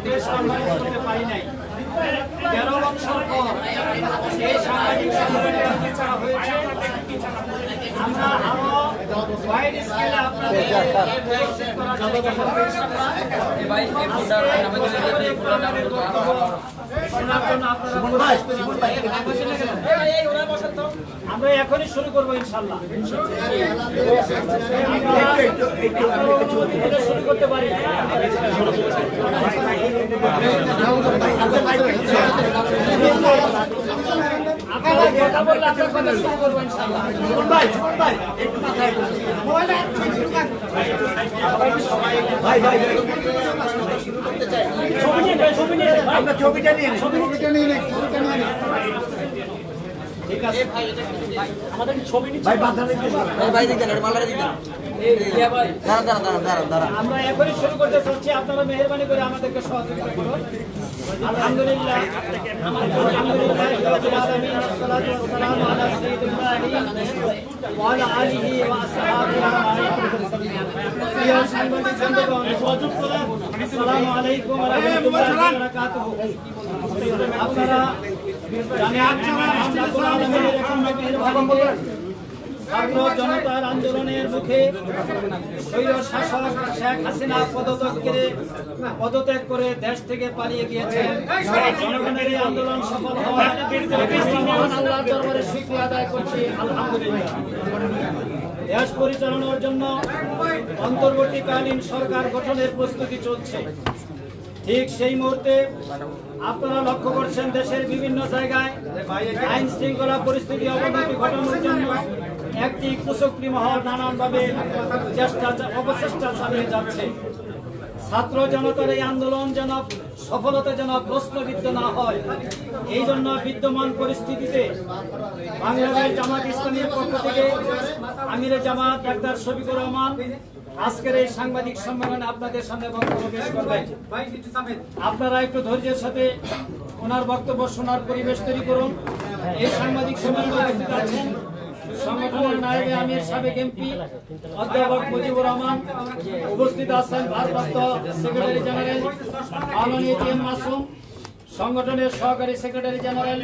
Press conference করতে পারি নাই। 13 বছর পর এই সাংবাদিক সম্মেলনের আয়োজন হয়েছে। আমরা আরো ওয়াইড স্কেলে আপনাদের আমরা এখনই শুরু করবো ইনশাল্লাহ। শুরু করতে পারি। কথা বললে আপনার কথা শুরু করবো ইনশাল্লাহ। ছবিটা নিয়ে ঠিক আছে আমাদের ছবি ভাই ভাই দেখেন মালারে দেখেন। আমরা এখনই শুরু করতে চাচ্ছি, আপনারা মেহেরবানি করে আমাদেরকে সহযোগিতা করুন। আলহামদুলিল্লাহ আপনারা ছাত্র জনতার আন্দোলনের মুখে স্বৈর শাসক শেখ হাসিনা পদত্যাগ করে দেশ থেকে পালিয়ে গিয়েছেন। জনগণের এই আন্দোলন সফল হওয়ার আল্লাহর দরবারে শুকরিয়া আদায় করছি। আলহামদুলিল্লাহ। দেশ পরিচালনার জন্য অন্তর্বর্তীকালীন সরকার গঠনের প্রস্তুতি চলছে। ঠিক সেই মুহূর্তে আপনারা লক্ষ্য করছেন দেশের বিভিন্ন জায়গায় আইন শৃঙ্খলা পরিস্থিতি অবনতি ঘটানোর জন্য একটি কুচক্রী মহল নানানভাবে অপচেষ্টা চালিয়ে যাচ্ছে। ছাত্র জনতার এই আন্দোলন যেন সফলতা যেন প্রশ্নবিদ্ধ না হয়, এই জন্য বিদ্যমান পরিস্থিতিতে বাংলাদেশ জামাত ইসলামীর পক্ষ থেকে আমিরে জামাত ডাক্তার শফিকুর রহমান আজকের এই সাংবাদিক সম্মেলনে আপনাদের সামনে বক্তব্য পেশ করবেন। আপনারা একটু ধৈর্যের সাথে ওনার বক্তব্য শোনার পরিবেশ তৈরি করুন। এই সাংবাদিক সম্মেলনে উপস্থিত আছেন সংগঠনের নায়েবে আমির সাবেক এমপি অধ্যাপক মুজিবুর রহমান, উপস্থিত আছেন ভারপ্রাপ্ত সেক্রেটারি জেনারেল মাননীয় টি এম মাসুম, সংগঠনের সহকারী সেক্রেটারি জেনারেল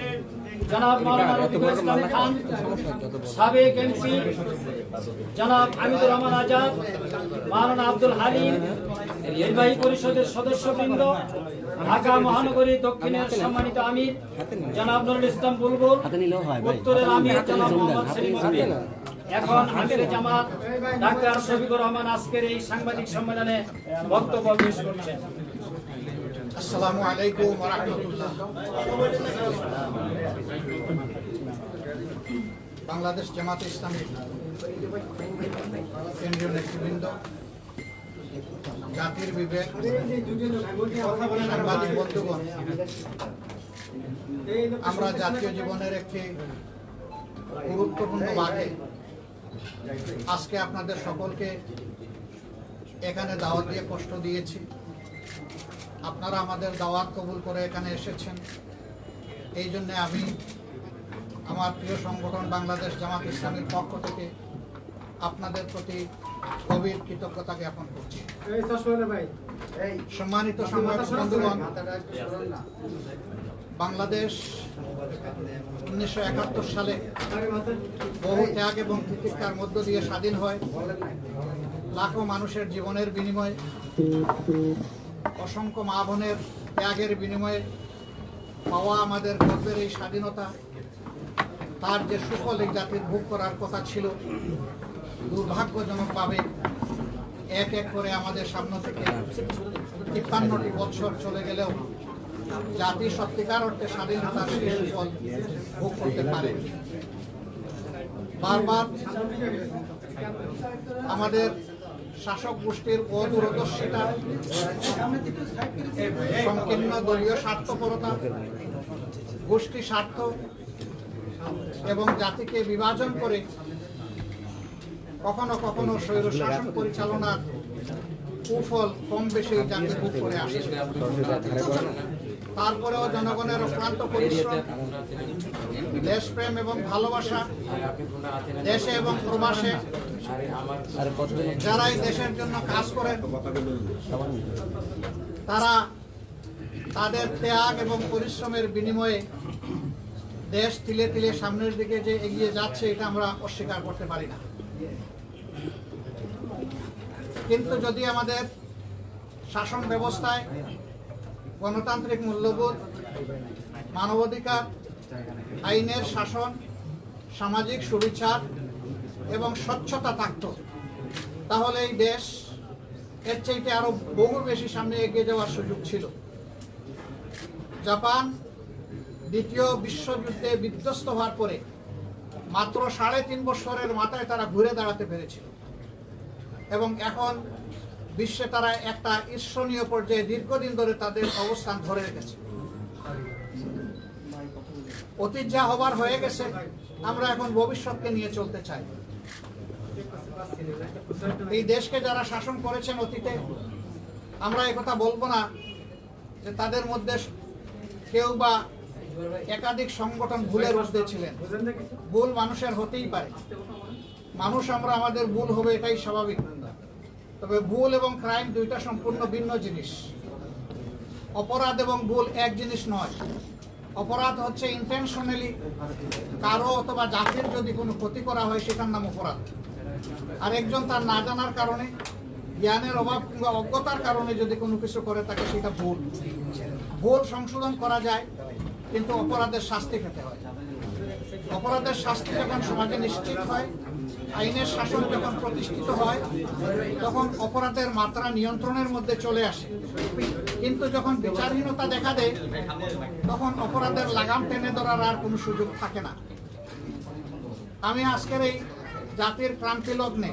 জনাব মাওলানা রফিকুল ইসলাম খান, সাবেক এমপি জনাব হামিদুর রহমান আজাদ, মাওলানা আব্দুল হালিম, নির্বাহী পরিষদের সদস্যবৃন্দ, ঢাকা মহানগরী দক্ষিণের সম্মানিত আমির জনাব নুরুল ইসলাম বুলবুল, উত্তরের আমির জনাব মোহাম্মদ সেলিম উদ্দিন। এখন আমিরে জামাত ডাক্তার শফিকুর রহমান আজকের এই সাংবাদিক সম্মেলনে বক্তব্য পেশ করছেন। আসসালামু আলাইকুম ওয়া রাহমাতুল্লাহ। বাংলাদেশ জামাত ইসলামী কেন্দ্রীয় নেতৃবৃন্দ, জাতির বিবেক, সাংবাদিক বন্ধুগণ, আমরা জাতীয় জীবনের একটি গুরুত্বপূর্ণ ভাগে আজকে আপনাদের সকলকে এখানে দাওয়াত দিয়ে কষ্ট দিয়েছি। আপনারা আমাদের দাওয়াত কবুল করে এখানে এসেছেন, এই জন্য আমি আমার প্রিয় সংগঠন বাংলাদেশ জামাত ইসলামীর পক্ষ থেকে আপনাদের প্রতি গভীর কৃতজ্ঞতা জ্ঞাপন করছি। সম্মানিত সাংবাদিক বন্ধুগণ, বাংলাদেশ 1971 সালে বহু ত্যাগ এবং তিতিক্ষার মধ্য দিয়ে স্বাধীন হয়। লাখো মানুষের জীবনের বিনিময়ে, অসংখ্য মা বোনের ত্যাগের বিনিময়ে পাওয়া আমাদের গর্বের এই স্বাধীনতা, তার যে সুফল এই জাতির ভোগ করার কথা ছিল, দুর্ভাগ্যজনকভাবে এক এক করে আমাদের সামনে থেকে 53টি বছর চলে গেলেও জাতি সত্যিকার অর্থে স্বাধীনতার সেই সুফল ভোগ করতে পারে। বারবার আমাদের শাসক গোষ্ঠীর অদূরদর্শিতা, সংকীর্ণ দলীয় স্বার্থপরতা, গোষ্ঠী স্বার্থ এবং জাতিকে বিভাজন করে কখনো কখনো স্বৈরশাসন পরিচালনার কুফল কম বেশি জাতি ভোগ করে আসে। তারপরেও জনগণের অক্লান্ত পরিশ্রম, দেশপ্রেম এবং ভালোবাসা, দেশে এবং প্রবাসে যারা এই দেশের জন্য কাজ করেন, তারা তাদের ত্যাগ এবং পরিশ্রমের বিনিময়ে দেশ তিলে তিলে সামনের দিকে যে এগিয়ে যাচ্ছে এটা আমরা অস্বীকার করতে পারি না। কিন্তু যদি আমাদের শাসন ব্যবস্থায় গণতান্ত্রিক মূল্যবোধ, মানবাধিকার, আইনের শাসন, সামাজিক সুবিচার এবং স্বচ্ছতা থাকত, তাহলে এই দেশ এর চাইতে আরো বহু বেশি সামনে এগিয়ে যাওয়ার সুযোগ ছিল। জাপান দ্বিতীয় বিশ্বযুদ্ধে বিধ্বস্ত হওয়ার পরে মাত্র 3.5 বছরের মাথায় তারা ঘুরে দাঁড়াতে পেরেছিল এবং এখন বিশ্বে তারা একটা ঈর্ষণীয় পর্যায়ে দীর্ঘদিন ধরে তাদের অবস্থান ধরে রেখেছে। অতীত যা হবার হয়ে গেছে, আমরা এখন ভবিষ্যৎকে নিয়ে চলতে চাই। এই দেশকে যারা শাসন করেছেন অতীতে, আমরা একথা বলবো না যে তাদের মধ্যে কেউ বা একাধিক সংগঠন ভুলের ঊর্ধ্বে ছিলেন। ভুল মানুষের হতেই পারে, মানুষ আমরা, আমাদের ভুল হবে, এটাই স্বাভাবিক। তবে ভুল এবং ক্রাইম দুইটা সম্পূর্ণ ভিন্ন জিনিস। অপরাধ এবং ভুল এক জিনিস নয়। অপরাধ হচ্ছে ইন্টেনশনালি কারো অথবা জাতির যদি কোনো ক্ষতি করা হয়, সেটার নাম অপরাধ। আর একজন তার না জানার কারণে, জ্ঞানের অভাব কিংবা অজ্ঞতার কারণে যদি কোনো কিছু করে থাকে, সেটা ভুল। ভুল সংশোধন করা যায়, কিন্তু অপরাধের শাস্তি খেতে হয়। অপরাধের শাস্তি যখন সমাজে নিশ্চিত হয়, আইনের শাসন যখন প্রতিষ্ঠিত হয়, তখন অপরাধের মাত্রা নিয়ন্ত্রণের মধ্যে চলে আসে। কিন্তু যখন বিচারহীনতা দেখা দেয়, তখন অপরাধের লাগাম টেনে ধরার আর কোনো সুযোগ থাকে না। আমি আজকের এই জাতির ক্রান্তি লগ্নে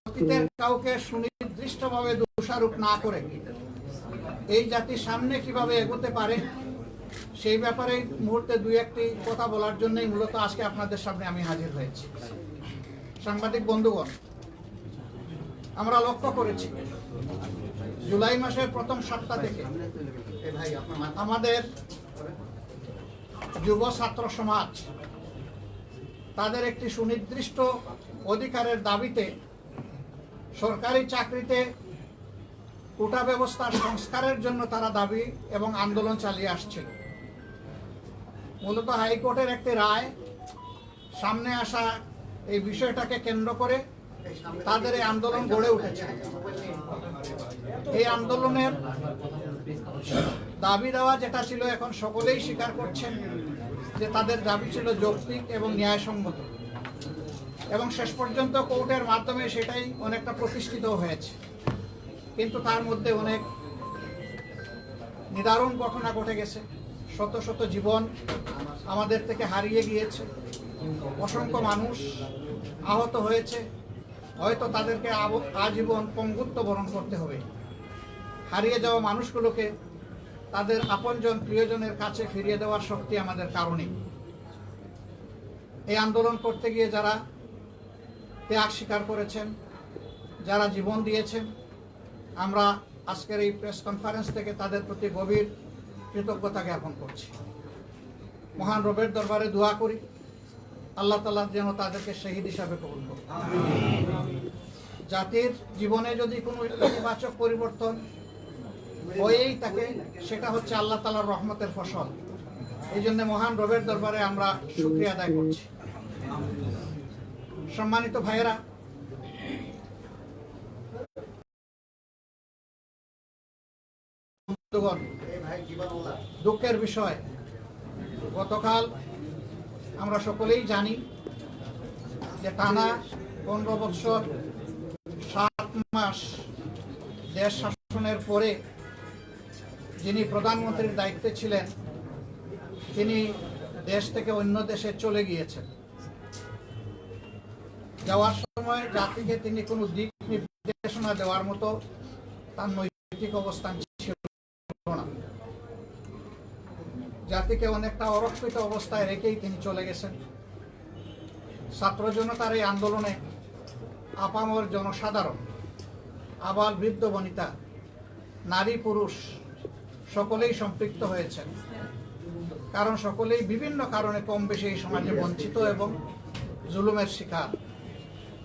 অতীতের কাউকে সুনির্দিষ্টভাবে দোষারোপ না করে এই জাতির সামনে কিভাবে এগোতে পারে, সেই ব্যাপারে মুহূর্তে দুই একটি কথা বলার জন্যই মূলত আজকে আপনাদের সামনে আমি হাজির হয়েছি। সাংবাদিক বন্ধুগণ, আমরা লক্ষ্য করেছি জুলাই মাসের প্রথম সপ্তাহ থেকে আমাদের যুব ছাত্র সমাজ তাদের একটি সুনির্দিষ্ট অধিকারের দাবিতে সরকারি চাকরিতে কোটা ব্যবস্থার সংস্কারের জন্য তারা দাবি এবং আন্দোলন চালিয়ে আসছিল। মূলত হাইকোর্টের একটি রায় সামনে আসা এই বিষয়টাকে কেন্দ্র করে তাদের এই আন্দোলন গড়ে উঠেছে। এই আন্দোলনের দাবি দেওয়া যেটা ছিল, এখন সকলেই স্বীকার করছেন যে তাদের দাবি ছিল যৌক্তিক এবং ন্যায়সঙ্গত, এবং শেষ পর্যন্ত কোর্টের মাধ্যমে সেটাই অনেকটা প্রতিষ্ঠিত হয়েছে। কিন্তু তার মধ্যে অনেক নিদারুণ ঘটনা ঘটে গেছে। শত শত জীবন আমাদের থেকে হারিয়ে গিয়েছে, অসংখ্য মানুষ আহত হয়েছে, হয়তো তাদেরকে আজীবন পঙ্গুত্ব বরণ করতে হবে। হারিয়ে যাওয়া মানুষগুলোকে তাদের আপনজন প্রিয়জনের কাছে ফিরিয়ে দেওয়ার শক্তি আমাদের কারণে। এই আন্দোলন করতে গিয়ে যারা ত্যাগ স্বীকার করেছেন, যারা জীবন দিয়েছেন, আমরা আজকের এই প্রেস কনফারেন্স থেকে তাদের প্রতি গভীর কৃতজ্ঞতা জ্ঞাপন করছি। মহান রবের দরবারে দোয়া করি আল্লাহ তাআলা যেন তাদেরকে শহীদ হিসাবে কবুল করেন। জাতির জীবনে যদি কোনো ইতিবাচক পরিবর্তন হয়েই থাকে, সেটা হচ্ছে আল্লাহ তাআলার রহমতের ফসল। এই জন্য মহান রবের দরবারে আমরা শুকরিয়া আদায় করছি। সম্মানিত ভাইয়েরা, দুঃখের বিষয়, গতকাল আমরা সকলেই জানি যে টানা 15 বছর 7 মাস দেশ শাসনের পরে যিনি প্রধানমন্ত্রীর দায়িত্বে ছিলেন, তিনি দেশ থেকে অন্য দেশে চলে গিয়েছেন। যাওয়ার সময় জাতিকে তিনি কোনো দিক নির্দেশনা দেওয়ার মতো তার নৈতিক অবস্থান ছিল না। জাতিকে অনেকটা অরক্ষিত অবস্থায় রেখেই তিনি চলে গেছেন। ছাত্র জনতার এই আন্দোলনে আপামর জনসাধারণ, আবাল বৃদ্ধ বনিতা, নারী পুরুষ সকলেই সম্পৃক্ত হয়েছেন। কারণ সকলেই বিভিন্ন কারণে কম বেশি এই সমাজে বঞ্চিত এবং জুলুমের শিকার।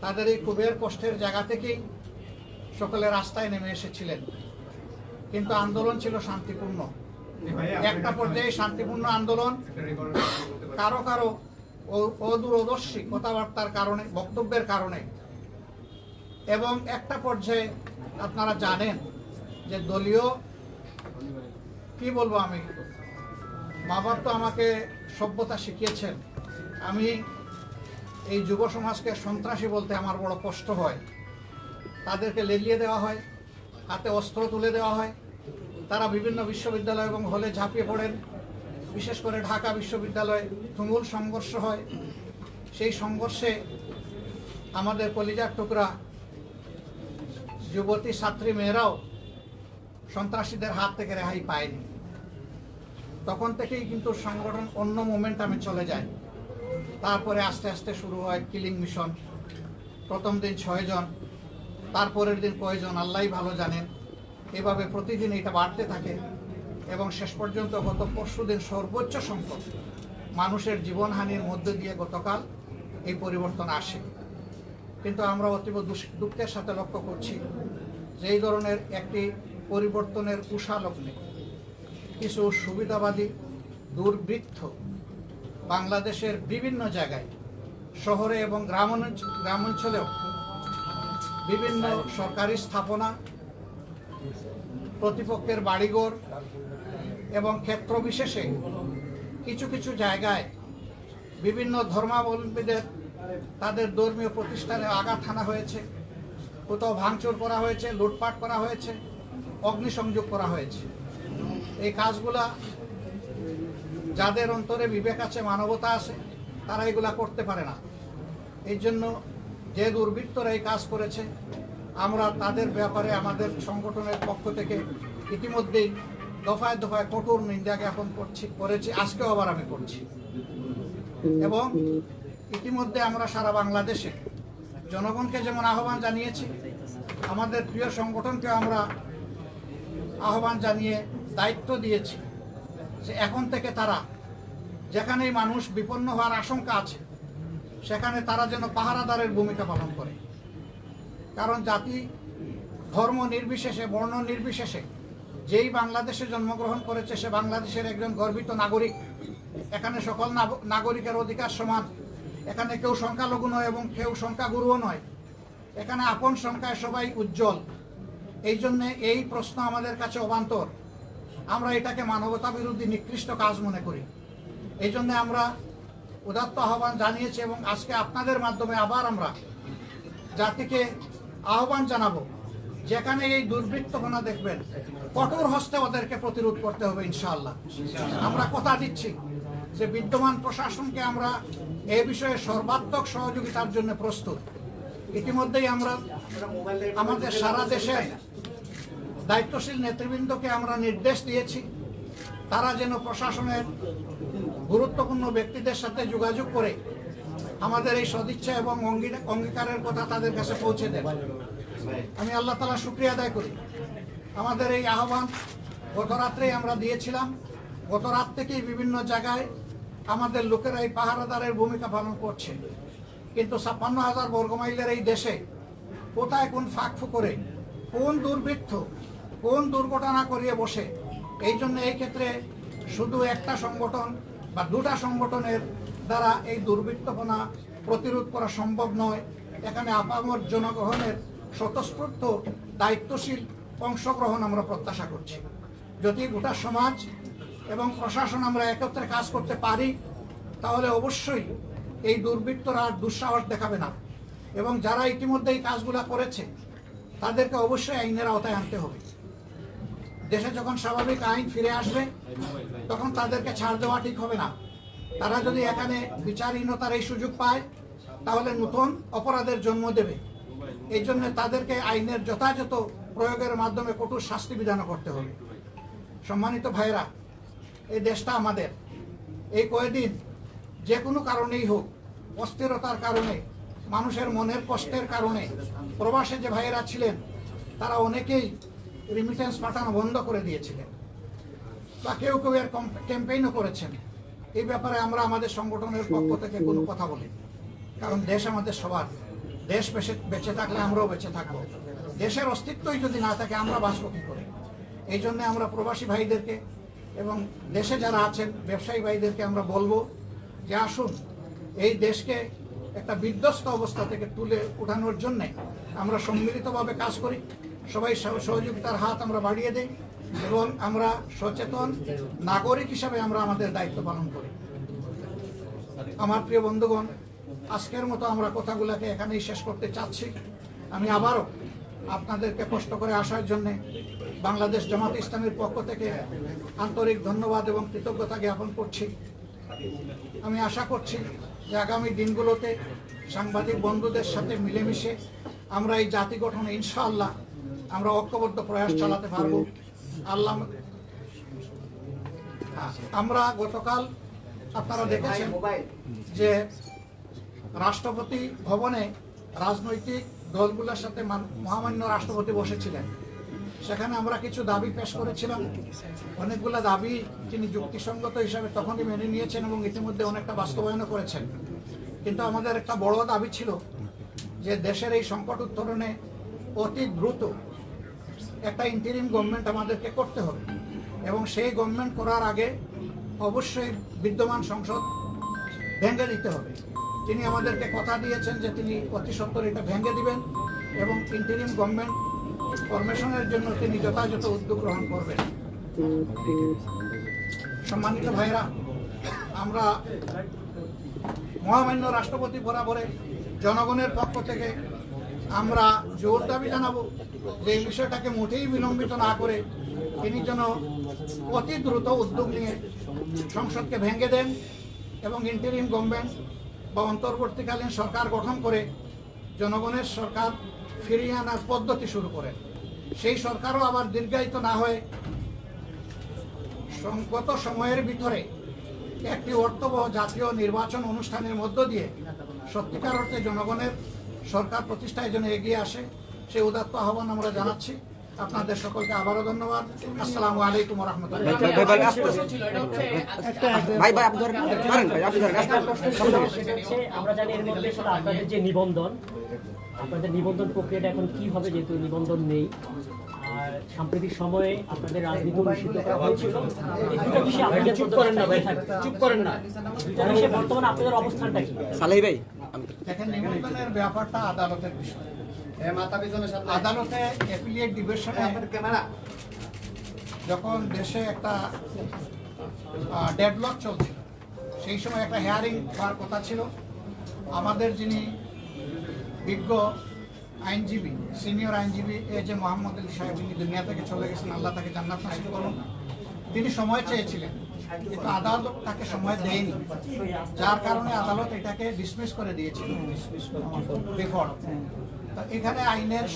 তাদের এই ক্ষোভের কষ্টের জায়গা থেকেই সকলে রাস্তায় নেমে এসেছিলেন। কিন্তু আন্দোলন ছিল শান্তিপূর্ণ। একটা পর্যায়ে শান্তিপূর্ণ আন্দোলন কারো কারো অদূরদর্শী কথাবার্তার কারণে, বক্তব্যের কারণে, এবং একটা পর্যায়ে আপনারা জানেন যে দলীয়, কি বলবো, আমি মা বাপ তো আমাকে সভ্যতা শিখিয়েছেন, আমি এই যুব সমাজকে সন্ত্রাসী বলতে আমার বড় কষ্ট হয়। তাদেরকে লেলিয়ে দেওয়া হয়, হাতে অস্ত্র তুলে দেওয়া হয়, তারা বিভিন্ন বিশ্ববিদ্যালয় এবং হলে ঝাঁপিয়ে পড়েন। বিশেষ করে ঢাকা বিশ্ববিদ্যালয়ে তুমুল সংঘর্ষ হয়। সেই সংঘর্ষে আমাদের কলিজার টুকরা যুবতী ছাত্রী মেয়েরাও সন্ত্রাসীদের হাত থেকে রেহাই পায়নি। তখন থেকেই কিন্তু সংগঠন অন্য মোমেন্টামে চলে যায়। তারপরে আস্তে আস্তে শুরু হয় কিলিং মিশন। প্রথম দিন 6 জন, তারপরের দিন কয়জন আল্লাহই ভালো জানেন। এভাবে প্রতিদিন এটা বাড়তে থাকে এবং শেষ পর্যন্ত গত পরশুদিন সর্বোচ্চ সংখ্যক মানুষের জীবনহানির মধ্য দিয়ে গতকাল এই পরিবর্তন আসে। কিন্তু আমরা অতীব দুঃখের সাথে লক্ষ্য করছি যে এই ধরনের একটি পরিবর্তনের কুশালগ্নে কিছু সুবিধাবাদী দুর্বৃত্ত বাংলাদেশের বিভিন্ন জায়গায়, শহরে এবং গ্রামাঞ্চলেও বিভিন্ন সরকারি স্থাপনা, প্রতিপক্ষের বাড়িঘর এবং ক্ষেত্র বিশেষে কিছু কিছু জায়গায় বিভিন্ন ধর্মাবলম্বীদের তাদের ধর্মীয় প্রতিষ্ঠানে আঘাত হানা হয়েছে, কোথাও ভাঙচুর করা হয়েছে, লুটপাট করা হয়েছে, অগ্নিসংযোগ করা হয়েছে। এই কাজগুলা যাদের অন্তরে বিবেক আছে, মানবতা আছে, তারা এগুলা করতে পারে না। এই জন্য যে দুর্বৃত্তরা এই কাজ করেছে, আমরা তাদের ব্যাপারে আমাদের সংগঠনের পক্ষ থেকে ইতিমধ্যেই দফায় দফায় কঠোর নিন্দা জ্ঞাপন করেছি, আজকেও আবার আমি করছি। এবং ইতিমধ্যে আমরা সারা বাংলাদেশে জনগণকে যেমন আহ্বান জানিয়েছি, আমাদের প্রিয় সংগঠনকে আমরা আহ্বান জানিয়ে দায়িত্ব দিয়েছি যে এখন থেকে তারা যেখানেই মানুষ বিপন্ন হওয়ার আশঙ্কা আছে সেখানে তারা যেন পাহারাদারের ভূমিকা পালন করে। কারণ জাতি, ধর্ম নির্বিশেষে, বর্ণ নির্বিশেষে যেই বাংলাদেশে জন্মগ্রহণ করেছে সে বাংলাদেশের একজন গর্বিত নাগরিক। এখানে সকল নাগরিকের অধিকার সমান। এখানে কেউ সংখ্যালঘু নয় এবং কেউ সংখ্যাগুরুও নয়। এখানে আপন সংখ্যায় সবাই উজ্জ্বল। এই জন্যে এই প্রশ্ন আমাদের কাছে অবান্তর। আমরা এটাকে মানবতা বিরোধী নিকৃষ্ট কাজ মনে করি। এই জন্য আমরা উদাত্ত আহ্বান জানিয়েছি এবং আজকে আপনাদের মাধ্যমে আবার আমরা জাতিকে আহ্বান জানাবো, যেখানে এই দুর্বৃত্তপনা দেখবেন কঠোর হস্তে ওদেরকে প্রতিরোধ করতে হবে ইনশাআল্লাহ। আমরা কথা দিচ্ছি যে বিদ্যমান প্রশাসনকে আমরা এই বিষয়ে সর্বাত্মক সহযোগিতার জন্য প্রস্তুত। ইতিমধ্যেই আমরা আমাদের সারা দেশের দায়িত্বশীল নেতৃবৃন্দকে আমরা নির্দেশ দিয়েছি তারা যেন প্রশাসনের গুরুত্বপূর্ণ ব্যক্তিদের সাথে যোগাযোগ করে আমাদের এই সদিচ্ছা এবং অঙ্গীকারের কথা তাদের কাছে পৌঁছে দেন। আমি আল্লাহ তাআলার শুকরিয়া আদায় করি। আমাদের এই আহ্বান গত রাত্রেই আমরা দিয়েছিলাম। গত রাত থেকেই বিভিন্ন জায়গায় আমাদের লোকেরা এই পাহারাদারের ভূমিকা পালন করছে। কিন্তু ৫৬,০০০ বর্গমাইলের এই দেশে কোথায় কোন ফাঁক ফুকরে কোন দুর্বৃত্ত কোন দুর্ঘটনা করিয়ে বসে, এই জন্য এই ক্ষেত্রে শুধু একটা সংগঠন বা দুটা সংগঠনের দ্বারা এই দুর্বৃত্তপনা প্রতিরোধ করা সম্ভব নয়। এখানে আপামর জনগণের স্বতঃস্ফূর্ত দায়িত্বশীল অংশগ্রহণ আমরা প্রত্যাশা করছি। যদি গোটা সমাজ এবং প্রশাসন আমরা একত্রে কাজ করতে পারি তাহলে অবশ্যই এই দুর্বৃত্তরা আর দুঃসাহস দেখাবে না এবং যারা ইতিমধ্যে এই কাজগুলা করেছে তাদেরকে অবশ্যই আইনের আওতায় আনতে হবে। দেশে যখন স্বাভাবিক আইন ফিরে আসবে তখন তাদেরকে ছাড় দেওয়া ঠিক হবে না। তারা যদি এখানে বিচারহীনতার এই সুযোগ পায় তাহলে নতুন অপরাধের জন্ম দেবে। এই জন্য তাদেরকে আইনের যথাযথ প্রয়োগের মাধ্যমে কঠোর শাস্তি বিধান করতে হবে। সম্মানিত ভাইরা, এই দেশটা আমাদের। এই কয়েকদিন যে কোনো কারণেই হোক, অস্থিরতার কারণে, মানুষের মনের কষ্টের কারণে প্রবাসে যে ভাইয়েরা ছিলেন তারা অনেকেই রিমিটেন্স পাঠানো বন্ধ করে দিয়েছিলেন বা কেউ কেউ এর ক্যাম্পেইনও করেছেন। এই ব্যাপারে আমরা আমাদের সংগঠনের পক্ষ থেকে কোনো কথা বলি, কারণ দেশ আমাদের সবার। দেশ বেঁচে থাকলে আমরাও বেঁচে থাকবো। দেশের অস্তিত্বই যদি না থাকে আমরা বাঁচব কী করে? এই জন্য আমরা প্রবাসী ভাইদেরকে এবং দেশে যারা আছেন ব্যবসায়ী ভাইদেরকে আমরা বলবো যে আসুন এই দেশকে একটা বিধ্বস্ত অবস্থা থেকে তুলে উঠানোর জন্যে আমরা সম্মিলিতভাবে কাজ করি, সবাই সহযোগিতার হাত আমরা বাড়িয়ে দিই এবং আমরা সচেতন নাগরিক হিসাবে আমরা আমাদের দায়িত্ব পালন করি। আমার প্রিয় বন্ধুগণ, আজকের মতো আমরা কথাগুলোকে এখানেই শেষ করতে চাচ্ছি। আমি আবারও আপনাদেরকে কষ্ট করে আসার জন্য বাংলাদেশ জামাত ইসলামীর পক্ষ থেকে আন্তরিক ধন্যবাদ এবং কৃতজ্ঞতা জ্ঞাপন করছি। আমি আশা করছি যে আগামী দিনগুলোতে সাংবাদিক বন্ধুদের সাথে মিলেমিশে আমরা এই জাতি গঠনে ইনশাআল্লাহ আমরা ঐক্যবদ্ধ প্রয়াস চালাতে পারব। আল্লাহ, আমরা গতকাল আপনারা দেখেছেন যে রাষ্ট্রপতি ভবনে রাজনৈতিক দলগুলোর সাথে মহামান্য রাষ্ট্রপতি বসেছিলেন। সেখানে আমরা কিছু দাবি পেশ করেছিলাম। অনেকগুলো দাবি তিনি যুক্তিসঙ্গত হিসাবে তখনই মেনে নিয়েছেন এবং ইতিমধ্যে অনেকটা বাস্তবায়নও করেছেন। কিন্তু আমাদের একটা বড় দাবি ছিল যে দেশের এই সংকট উত্তরণে অতি দ্রুত একটা ইন্টারিম গভর্নমেন্ট আমাদেরকে করতে হবে এবং সেই গভর্নমেন্ট করার আগে অবশ্যই বিদ্যমান সংসদ ভেঙে দিতে হবে। তিনি আমাদেরকে কথা দিয়েছেন যে তিনি অতি সত্বর এটা ভেঙে দিবেন এবং ইন্টারিম গভর্নমেন্ট ফরমেশনের জন্য তিনি যথাযথ উদ্যোগ গ্রহণ করবেন। সম্মানিত ভাইরা, আমরা মহামান্য রাষ্ট্রপতি বরাবরে জনগণের পক্ষ থেকে আমরা জোর দাবি জানাবো যে এই বিষয়টাকে মোটেই বিলম্বিত না করে তিনি যেন অতি দ্রুত উদ্যোগ নিয়ে সংসদকে ভেঙে দেন এবং ইন্টারিম গভর্নমেন্ট বা অন্তর্বর্তীকালীন সরকার গঠন করে জনগণের সরকার ফিরিয়ে আনার পদ্ধতি শুরু করেন। সেই সরকারও আবার দীর্ঘায়িত না হয়ে সংগত সময়ের ভিতরে একটি অর্থবহ জাতীয় নির্বাচন অনুষ্ঠানের মধ্য দিয়ে সত্যিকার অর্থে জনগণের সরকার প্রতিষ্ঠায় যেন এগিয়ে আসে, সেই উদাত্ত আহ্বান আমরা জানাচ্ছি। আপনাদের সকলকে আবারও ধন্যবাদ। আসসালামু আলাইকুম ওয়া রাহমাতুল্লাহ। আমরা জানি এর মধ্যে আপনাদের যে নিবন্ধন, আপনাদের নিবন্ধন প্রক্রিয়াটা এখন কি হবে, যেহেতু নিবন্ধন নেই আর সাম্প্রতিক সময়ে আপনাদের রাজনীতি নিষিদ্ধ করা হয়েছিল, এই দুটো বিষয়ে আপনাদের চুপ করেন না ভাই, চুপ করেন না, দুটো বিষয়ে বর্তমানে আপনাদের অবস্থানটা কি? সালেহ ভাই, দেখেন, নিবন্ধনের ব্যাপারটা আদালতের বিষয়। আদালতে অ্যাপিলিয়েট ডিভিশনে যখন দেশে একটা ডেডলক চলছিল, সেই সময় একটা হিয়ারিং হওয়ার কথা ছিল। আমাদের যিনি বিজ্ঞ আইনজীবী, সিনিয়র আইনজীবী যে মোহাম্মদ আলী সাহেব, যিনি দুনিয়া থেকে চলে গেছেন, আল্লাহ তাকে জান্নাত নসিব করুন, তিনি সময় চেয়েছিলেন কিন্তু আদালত তাকে সময় দেয়নি, যার কারণে আদালত এটাকে ডিসমিস করে দিয়েছিল। ডিফল্ট। এখানে আইনের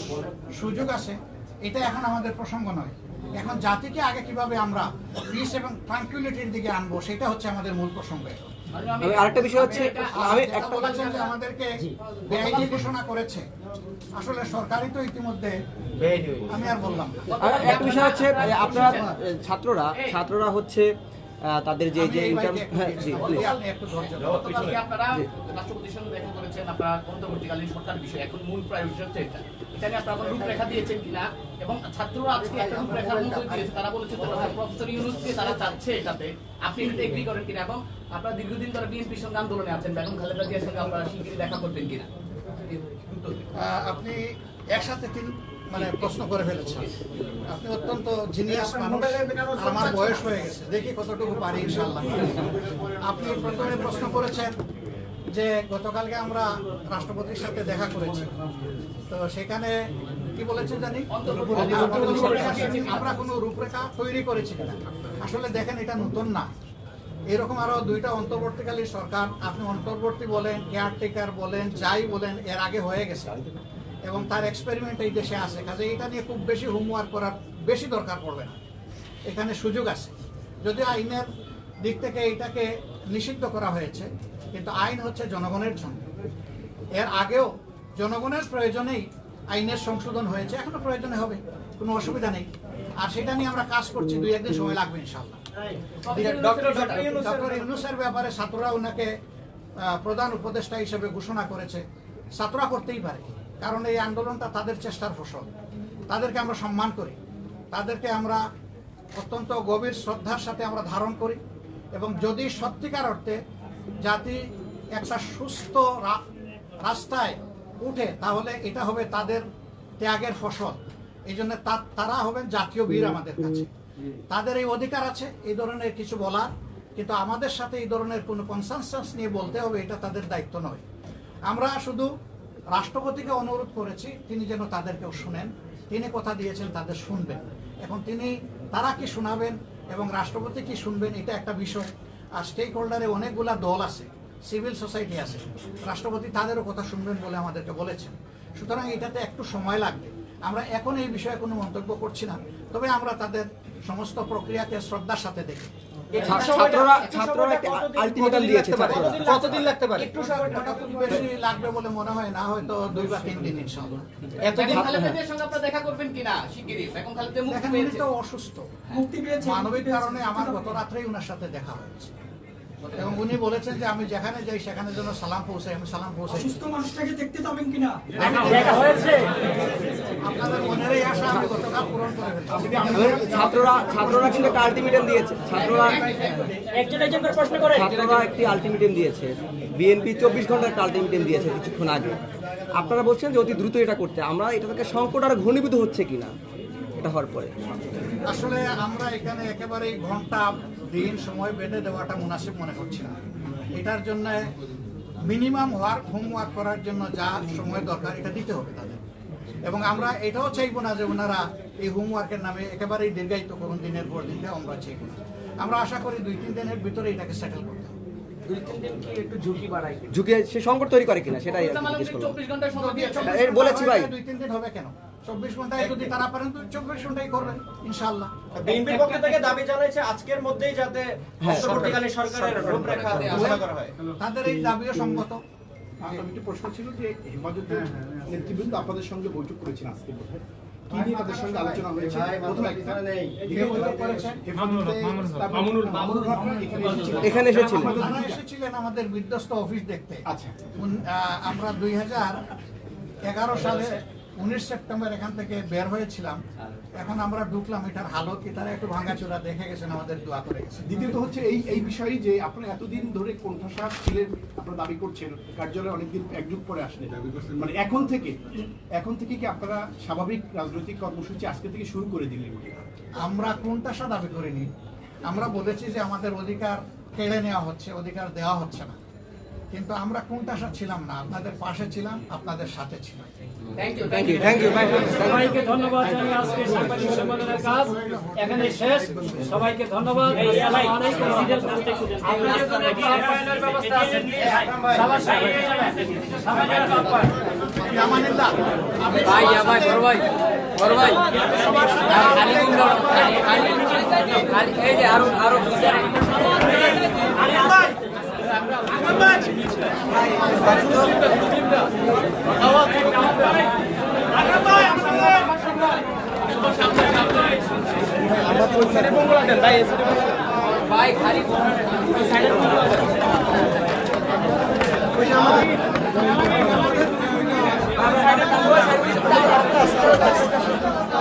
সুযোগ আছে, এটা এখন আমাদের প্রসঙ্গ নয়। এখন জাতিকে আগে কিভাবে আমরা পিস এবং ট্রাঙ্কুইলিটির দিকে আনবো, সেটা হচ্ছে আমাদের মূল প্রসঙ্গ। আরেকটা বিষয় হচ্ছে, আমি একটা বলেছেন যে আমাদেরকে বেআইনি ঘোষণা করেছে, আসলে সরকারই তো ইতিমধ্যে, আমি আর বললাম না। একটা বিষয় হচ্ছে আপনারা ছাত্ররা হচ্ছে তাদের যে যে আপনারা রাষ্ট্রপতির সঙ্গে দেখা করেছেন, আপনারা অন্তর্বর্তীকালীন সরকার বিষয় এখন মূল প্রায়োরিটি হচ্ছে এটা। এটা নিয়ে আপনারা রূপরেখা দিয়েছেন কিনা, এবং ছাত্ররা আজকে একটা রূপরেখার মধ্যে দিয়েছে, তারা বলেছে প্রফেসর ইউনূসকে তারা চাচ্ছে এটাতে, আপনি এটাতে এগ্রি করেন কিনা, এবং আপনারা দীর্ঘদিন ধরে বিএনপির সঙ্গে আন্দোলনে আছেন, বেগম খালেদা জিয়ার সঙ্গে আপনারা শিগগিরই দেখা করবেন কিনা? আপনি একসাথে প্রশ্ন করে ফেলেছেন। আপনি অত্যন্ত জিনিয়াস মানুষ, আমার বয়স হয়ে গেছে, দেখি কতটুকু পারি ইনশাআল্লাহ। আপনি প্রথমে প্রশ্ন করেছেন যে গতকালকে আমরা রাষ্ট্রপতির সাথে দেখা করেছি, তো সেখানে কি বলেছেন জানি, আমরা কোনো রূপরেখা তৈরি করেছি কিনা। আসলে দেখেন, এটা নতুন না, এরকম আরো দুইটা অন্তর্বর্তীকালীন সরকার, আপনি অন্তর্বর্তী বলেন, কেয়ারটেকার বলেন, যাই বলেন, এর আগে হয়ে গেছে এবং তার এক্সপেরিমেন্ট এই দেশে আছে। কাজে এটা নিয়ে খুব বেশি হোমওয়ার্ক করার বেশি দরকার পড়বে না, এখানে সুযোগ আছে। যদিও আইনের দিক থেকে এটাকে নিষিদ্ধ করা হয়েছে, কিন্তু আইন হচ্ছে জনগণের জন্য। এর আগেও জনগণের প্রয়োজনেই আইনের সংশোধন হয়েছে, এখনো প্রয়োজনে হবে, কোনো অসুবিধা নেই। আর সেটা নিয়ে আমরা কাজ করছি, 2-1 দিন সময় লাগবে ইনশাআল্লাহ। ডক্টর ইউনূসের ব্যাপারে ছাত্ররা ওনাকে প্রধান উপদেষ্টা হিসেবে ঘোষণা করেছে। ছাত্ররা করতেই পারে, কারণ এই আন্দোলনটা তাদের চেষ্টার ফসল। তাদেরকে আমরা সম্মান করি, তাদেরকে আমরা অত্যন্ত গভীর শ্রদ্ধার সাথে আমরা ধারণ করি এবং যদি সত্যিকার অর্থে জাতি একটা সুস্থ রাস্তায় উঠে তাহলে এটা হবে তাদের ত্যাগের ফসল। এই জন্য তারা হবেন জাতীয় বীর আমাদের কাছে। তাদের এই অধিকার আছে এই ধরনের কিছু বলার, কিন্তু আমাদের সাথে এই ধরনের কোনো কনসেনসাস নিয়ে বলতে হবে এটা তাদের দায়িত্ব নয়। আমরা শুধু রাষ্ট্রপতিকে অনুরোধ করেছি তিনি যেন তাদেরকেও শুনেন। তিনি কথা দিয়েছেন তাদের শুনবেন। এখন তারা কি শোনাবেন এবং রাষ্ট্রপতি কি শুনবেন এটা একটা বিষয়। আর স্টেক হোল্ডারে অনেকগুলা দল আছে, সিভিল সোসাইটি আছে, রাষ্ট্রপতি তাদেরও কথা শুনবেন বলে আমাদেরকে বলেছেন। সুতরাং এটাতে একটু সময় লাগবে। আমরা এখন এই বিষয়ে কোনো মন্তব্য করছি না, তবে আমরা তাদের সমস্ত প্রক্রিয়াকে শ্রদ্ধার সাথে দেখি। ছাত্ররা একটা আলটিমেটাম দিয়েছে, ছাত্ররা কতদিন লাগতে পারে? ওটা খুব বেশি লাগবে বলে মনে হয় না, হয়তো 2 বা 3 দিন ইনশাআল্লাহ। বেগম খালেদা জিয়ার সঙ্গে আপনারা দেখা করবেন কিনা শিগগিরই? বেগম খালেদা মুক্তি দেখেন উনি পেয়েছে। তো অসুস্থ, মানবিক কারণে আমার গত রাত্রেই ওনার সাথে দেখা হয়েছে এবং উনি বলেছেন যে আমি যেখানে যাই সেখানে যেন সালাম পৌঁছাই। আমি সালাম পৌঁছাই। সুস্থ মানুষটাকে দেখতে যাবেন কিনা? দেখা হয়েছে। আপনাদের মনেরই আশা আমি গতকাল পূরণ করে ফেলেছি। ছাত্ররা কিন্তু একটা আলটিমেটাম দিয়েছে। একজন করে প্রশ্ন করে। ছাত্ররা একটি আলটিমেটাম দিয়েছে। বিএনপি 24 ঘন্টার একটা আলটিমেটাম দিয়েছে কিছুক্ষণ আগে। আপনারা বলছেন যে অতি দ্রুত এটা করতে, আমরা এটা থেকে সংকট আরো ঘনীভূত হচ্ছে কিনা এটা হওয়ার পরে? আসলে আমরা এখানে একেবারেই ঘন্টা দিন সময় বেঁধে দেওয়াটা মুনাসিব মনে করছি না। এটার জন্য মিনিমাম হোমওয়ার্ক করার জন্য যা সময় দরকার এটা দিতে হবে তাদের, এবং আমরা এটাও চাইবো না যে ওনারা এই হোমওয়ার্কের নামে একেবারেই দীর্ঘায়িত করুন দিনের পর দিনকে। আমরা চাইবো না। আমরা আশা করি 2-3 দিনের ভিতরে এটাকে সেটেল করতে হবে। 2-3 দিন কি একটু ঝুঁকি সে সংকট তৈরি করে কিনা সেটাই ইসলাম আলম জিজ্ঞেস করলাম। 24 ঘন্টা সময় দিয়েছেন। বলেছি ভাই 2-3 দিন হবে কেন? 24 ঘন্টায় যদি তারা পারেন তো 24 ঘন্টায় করবেন ইনশাআল্লাহ। বিএনপির পক্ষ থেকে দাবি জানাইছে আজকের মধ্যেই যাতে অন্তর্বর্তীকালীন সরকারের রূপরেখা ঘোষণা করা হয়। তাদের এই দাবিও সঙ্গত। একটি প্রশ্ন ছিল যে হেফাজতের নেতৃবৃন্দ আপনাদের সঙ্গে বৈঠক করেছেন আজকে বোধহয়, কি নিয়ে তাদের সঙ্গে আলোচনা হয়েছে? প্রথমে এখানে এসেছিলেন। তারা এসেছিলেন আমাদের বিধ্বস্ত অফিস দেখতে। আচ্ছা। আমরা 2011 সালে 19 সেপ্টেম্বর এখান থেকে বের হয়েছিলাম। এখন আমরা ঢুকলাম, এটার হালত কি তারা একটু ভাঙাচোরা দেখে গেছেন, আমাদের দোয়া করে গেছেন। দ্বিতীয়ত হচ্ছে এই বিষয়ে যে আপনারা এতদিন ধরে কোণঠাসা ছিলেন, আপনারা দাবি করছেন কার্যালয়ে অনেকদিন একযুগ পরে আসলেন, মানে এখন থেকে কি আপনারা স্বাভাবিক রাজনৈতিক কর্মসূচি আজকে থেকে শুরু করে দিলেন? আমরা কোনটাসা দাবি করিনি। আমরা বলেছি যে আমাদের অধিকার কেড়ে নেওয়া হচ্ছে, অধিকার দেওয়া হচ্ছে না, কিন্তু আমরা কোনটাসা ছিলাম না। আপনাদের পাশে ছিলাম, আপনাদের সাথে ছিলাম। থ্যাংক ইউ সবাইকে ধন্যবাদ জানিয়ে আজকে সাংবাদিক সম্মেলনের কাজ এখানে শেষ। সবাইকে ধন্যবাদ। আসসালামু আলাইকুম। আপনাদের জন্য একটি আপ্যায়নের ব্যবস্থা আছে। সবার সাথে সামাজিক আপ্যায়ন। আমানিল্লাহ। এই যে আরো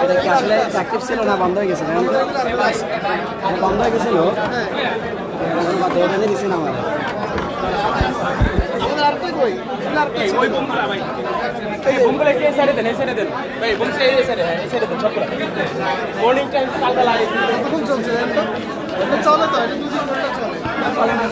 এটা কি আসলে অ্যাক্টিভ ছিল না বন্ধ হয়ে গেছে? বন্ধ হয়ে গেছিল, দিচ্ছি না আমার। চলে না